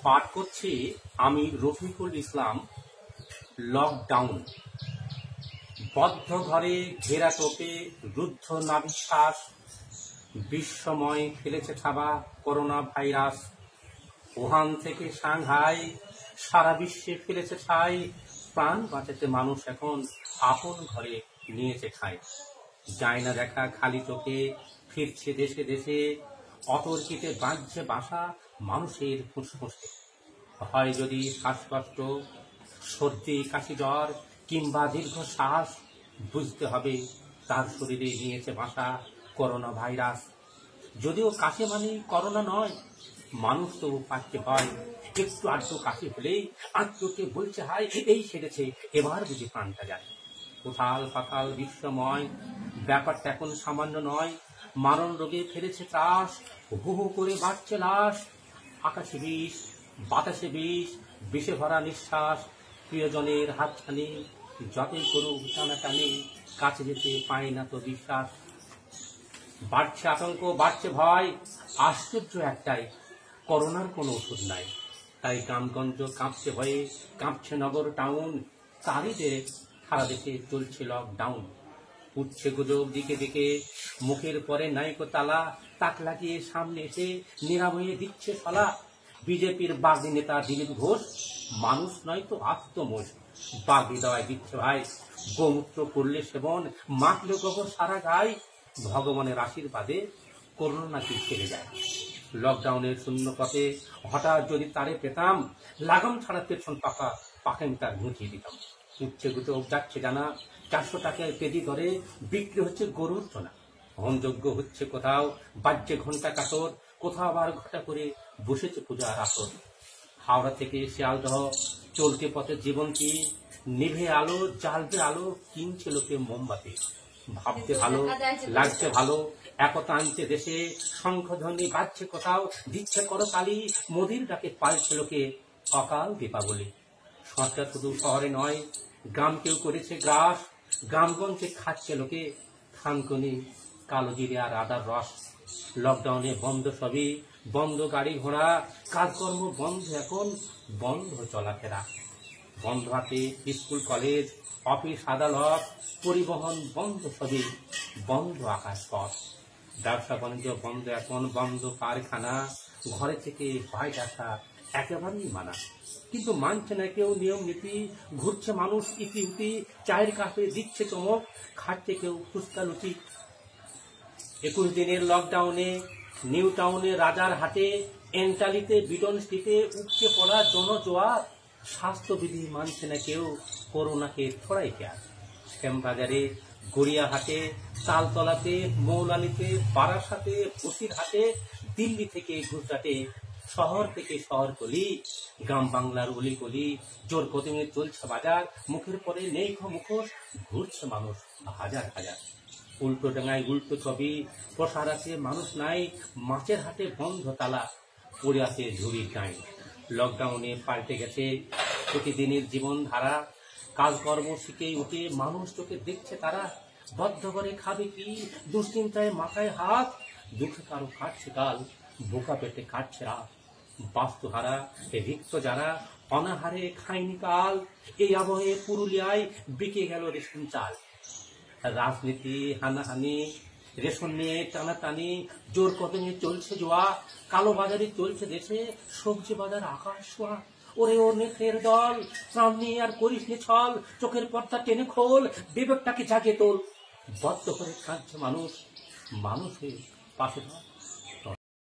পাঠ করছি আমি রফিকুল ইসলাম। লকডাউন। বদ্ধ ঘরে ঘেরা টোপে রুদ্ধ নাভিশ্বাস, বিশ্বময় ফেলেছে থাবা করোনা ভাইরাস। উহান থেকে সাংহাই সারা বিশ্বে ফেলেছে ঠাই, প্রাণ বাঁচাতে মানুষ এখন আপন ঘরে নিয়েছে ঠাই। যায় না দেখা খালি চোখে, ফিরছে দেশে দেশে, অতর্কিতে বাঁধছে বাসা মানুষের ফুসফুসে। হয় যদি শ্বাসকষ্ট, সর্দি, কাশি, জ্বর কিংবা দীর্ঘশ্বাস, বুঝতে হবে তার শরীরে নিয়েছে বাসা করোনা ভাইরাস। যদিও কাশি মানে করোনা নয়, মানুষ তো পাচ্ছে ভয়। একটু আধটু কাশি হলেই আত্মকে বলছে হায় এই সেরেছে, এবার বুঝি প্রাণটা যায়। কোথাল পাতাল বিশ্বময়, ব্যাপারটা এখন সামান্য নয়। মারণ রোগে ফেলেছে ত্রাস, হু হু করে বাড়ছে লাশ। আকাশে বিষ, বাতাসে বিষ, বিষে ভরা নিঃশ্বাস। প্রিয়জনের হাতছানি, যতই করুক টানাটানি, কাছে যেতে পায় না তো বিশ্বাস। বাড়ছে আতঙ্ক, বাড়ছে ভয়, আশ্চর্য একটাই, করোনার কোনো ওষুধ নাই। তাই গ্রামগঞ্জ কাঁপছে ভয়ে, কাঁপছে নগর টাউন। তারই যে সারা দেশে চলছে লকডাউন। উঠছে গুজব দিকে দিকে, মুখের পরে নাইকো তালা, তাক লাগিয়ে সামনে এসে নিরাময়ে দিচ্ছে সলা। বিজেপির বাগদি নেতা দিলীপ ঘোষ, মানুষ নয় তো আত্মমোষ। বাগদি দেওয়ায় দিচ্ছে ভাই, গোমূত্র করলে সেবন, মাখলে গোবর সারা গায়ে। ভগবানের আশীর্বাদে করোনা নাকি ছেড়ে যায়। লকডাউনের শূন্য পথে হঠাৎ যদি তারে পেতাম, লাগাম ছাড়া পেছন পাকা আমি তার ঘুঁচিয়ে দিতাম। উঠছে গুজব, যাচ্ছে জানা, 400 টাকায় কেজি দরে বিক্রি হচ্ছে গরুর চনা। হোমযজ্ঞ হচ্ছে কোথাও, বাজছে ঘন্টা কাতর, কোথাও আবার ঘটা করে বসেছে পূজার আসর। হাওড়া থেকে শিয়ালদহ চলতে পথে জীবন কি, নিভে আলো জ্বালবে আলো, কিনছে লোকে মোমবাতি। ভাবতে ভালো লাগছে ভালো, একতা আনছে দেশে, শঙ্খধ্বনি বাজছে কোথাও, দিচ্ছে করতালি, মোদির ডাকে পালছে লোকে অকাল দীপাবলি। সরকার শুধু শহরে নয়, গ্রামকেও করেছে গ্রাস। গ্রামগঞ্জে খাচ্ছে লোকে থানকুনি, কালো জিরে আর আদার রস। লকডাউনে বন্ধ সবই, বন্ধ গাড়ি ঘোড়া, কাজকর্ম বন্ধ এখন, বন্ধ চলাফেরা। বন্ধ হাতে স্কুল কলেজ, অফিস আদালত, পরিবহন বন্ধ সবই, বন্ধ আকাশপথ। ব্যবসা বাণিজ্য বন্ধ এখন, বন্ধ কারখানা, ঘরে থেকে বাইরে আসা একেবারেই মানা। কিন্তু মানছে না কেউ নিয়ম নীতি, ঘুরছে মানুষ ইতি উতি, চায়ের কাপে দিচ্ছে চমক, খাচ্ছে কেউ ফুচকা লুচি। 21 দিনের লকডাউনে নিউ টাউনে, রাজার হাটে, এন্টালিতে, বিডন স্ট্রিটে উঠছে পড়া জনজোয়ার। স্বাস্থ্যবিধি মানছে না কেউ, করোনাকে ছড়াই কেয়ার। শ্যামবাজারে, গড়িয়াহাটে, তালতলাতে, মৌলালিতে, বারাসাতে, বসিরহাটে, দিল্লি থেকে গুজরাটে, শহর থেকে শহরতলি, গ্রাম বাংলার অলিগলি, জোর কদমে চলছে বাজার। মুখের পরে নেই মুখোশ, ঘুরছে মানুষ হাজার হাজার। উল্টো ডাঙায় উল্টো ছবি, প্রসার আছে মানুষ নাই, মাছের হাটে বন্ধ তালা, পড়ে আছে ঝুড়ির গাই। লকডাউনে পাল্টে গেছে প্রতিদিনের জীবন ধারা, কাজকর্ম শিখে উঠে মানুষ চোখে দেখছে তারা। বদ্ধ করে খাবে কি, দুশ্চিন্তায় মাথায় হাত, দুঃখে কারো কাটছে গাল, বোকা পেটে কাটছে রাত। বাস্তুহারা রিক্ত যারা, অনাহারে খায়নি কাল, এই আবহে পুরুলিয়ায় বিকে গেল রেশন চাল। রাজনীতি, হানাহানি, রেশন নিয়ে টানাটানি, জোর কদমে চলছে জোয়া, কালো বাজারে চলছে দেশে, সবজি বাজার আকাশ ছোঁয়া। ওরে ও নেকড়ের দল, প্রাণ নিয়ে আর করিস নে ছল, চোখের পর্দা টেনে খোল, বিবেকটাকে জাগে তোল। বদ্ধ করে কাঁদছে মানুষ, মানুষের পাশে